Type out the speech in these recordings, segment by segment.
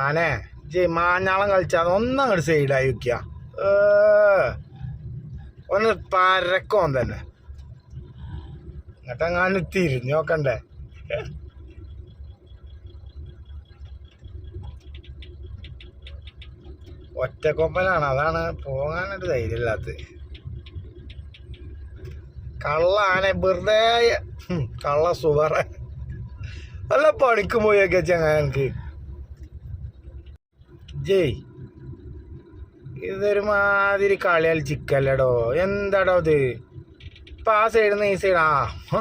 ആനെ മാഞ്ഞാളം കളിച്ചാൽ ഒന്നങ്ങോട്ട് സൈഡായി വയ്ക്കുക ഒന്ന് പരക്കോൻ തന്നെ എന്നിട്ടെങ്ങാനും തിരിഞ്ഞു നോക്കണ്ടേ. ഒറ്റക്കൊപ്പനാണ്, അതാണ് പോകാനൊരു ധൈര്യമില്ലാത്തത്. കള്ളാനെ വെറുതെ കള്ള സുവറ നല്ല പണിക്ക് പോയൊക്കെ ചങ്ങാനക്ക്. ജയ് ഇതൊരുമാതിരി കളിയാൽ ചിക്കല്ലടോ. എന്താടോ ഇത് ഇപ്പം ആ സൈഡിൽ നിന്ന് ഈ സൈഡ്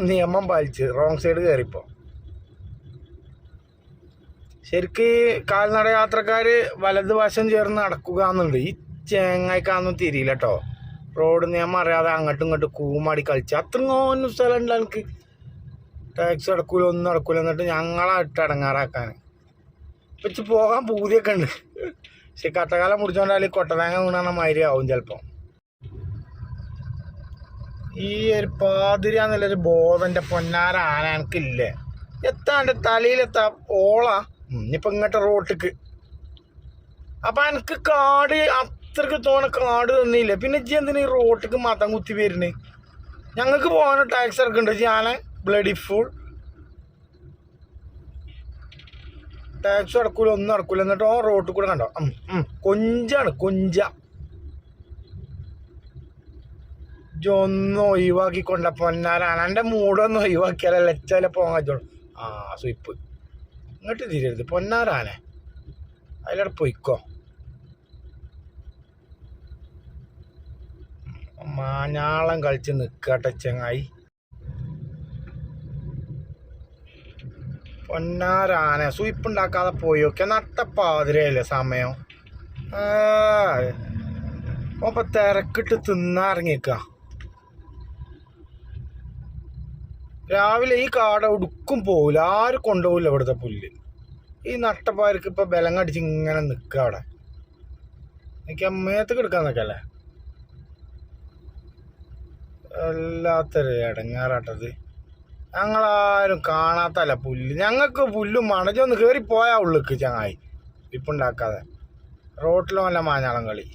നിയമം പാലിച്ച് റോങ് സൈഡ് കയറിപ്പോ. ശരിക്ക് കാൽനട യാത്രക്കാർ വലതുവശം ചേർന്ന് നടക്കുക എന്നുണ്ട്. ഈ ചേങ്ങായിക്കാന്നും തിരിയില്ല കേട്ടോ. റോഡ് നിയമം അറിയാതെ അങ്ങോട്ടും ഇങ്ങോട്ടും കൂമാടി കളിച്ച് അത്രയും സ്ഥലം ഉണ്ട് എനിക്ക്. ടാക്സി അടക്കൂല, ഒന്നും അടക്കൂല. എന്നിട്ട് ഞങ്ങളെ ഇട്ട് അടങ്ങാറാക്കാൻ വെച്ച് പോകാൻ പൂതിയൊക്കെ ഉണ്ട്. പക്ഷെ കട്ടകാലം മുടിച്ചോണ്ടാലും കൊട്ടതേങ്ങ വീണാന്ന മാതിരി ആവും ചിലപ്പോൾ. ഈ ഒരു പാതിരിയാന്നുള്ളൊരു ബോധൻ്റെ പൊന്നാര ആന എനിക്കില്ലേ. എത്താണ്ട് തലയിലെത്താ ഓളാ ഇനിയിപ്പോൾ ഇങ്ങോട്ട് റോട്ടിക്ക്. അപ്പം എനിക്ക് കാട് അത്രക്ക് തോന്നെ കാട് തന്നില്ല. പിന്നെ ഇജ്ജി എന്തിനാ ഈ റോട്ടിക്ക് മതം കുത്തി വരുന്നത്? ഞങ്ങൾക്ക് പോകാൻ ടാക്സി ഇറക്കുന്നുണ്ട്. ഞാൻ ബ്ലഡി ഫുൾ ടാക്സി അടക്കൂല, ഒന്നും അടക്കൂല. എന്നിട്ട് ഓ റോട്ടിൽ കൂടെ കണ്ടോ കൊഞ്ചാണ് കൊഞ്ച. ഇതൊന്നും ഒഴിവാക്കിക്കൊണ്ട പൊന്നാരാണ്. എൻ്റെ മൂടൊന്നും ഒഴിവാക്കിയാലല്ല എച്ചാലെ പോകാൻ കഴിച്ചോളൂ. സ്വിപ്പ് ഇങ്ങോട്ട് തിരിയരുത് പൊന്നാരാനെ, അതിലൂടെ പൊയ്ക്കോ. മാഞ്ഞാളം കളിച്ച് നിൽക്കട്ടെ ചങ്ങായി. പൊന്നാരാനെ സ്വിപ്പ് ഉണ്ടാക്കാതെ പോയൊക്കെ നട്ടപ്പാതിരയല്ലേ സമയം. അപ്പം തിരക്കിട്ട് തിന്നിറങ്ങിക്ക. രാവിലെ ഈ കാട ഉടുക്കും പോവില്ല, ആരും കൊണ്ടുപോകില്ല ഇവിടുത്തെ പുല്ല്. ഈ നട്ടപ്പാർക്ക് ഇപ്പം ബലം കടിച്ച് ഇങ്ങനെ നിൽക്കുക അവിടെ. എനിക്ക് അമ്മയത്തേക്ക് എടുക്കാൻ നിൽക്കല്ലേ. വല്ലാത്തൊരു ഇടങ്ങാറാട്ടത്. ഞങ്ങളാരും കാണാത്തല്ല പുല്ല്. ഞങ്ങൾക്ക് പുല്ലും മണച്ചൊന്ന് കയറി പോയാ ഉള്ളിക്ക് ചങ്ങായി. ഇപ്പുണ്ടാക്കാതെ റോട്ടിലും വല്ല മാഞ്ഞാളം കളി.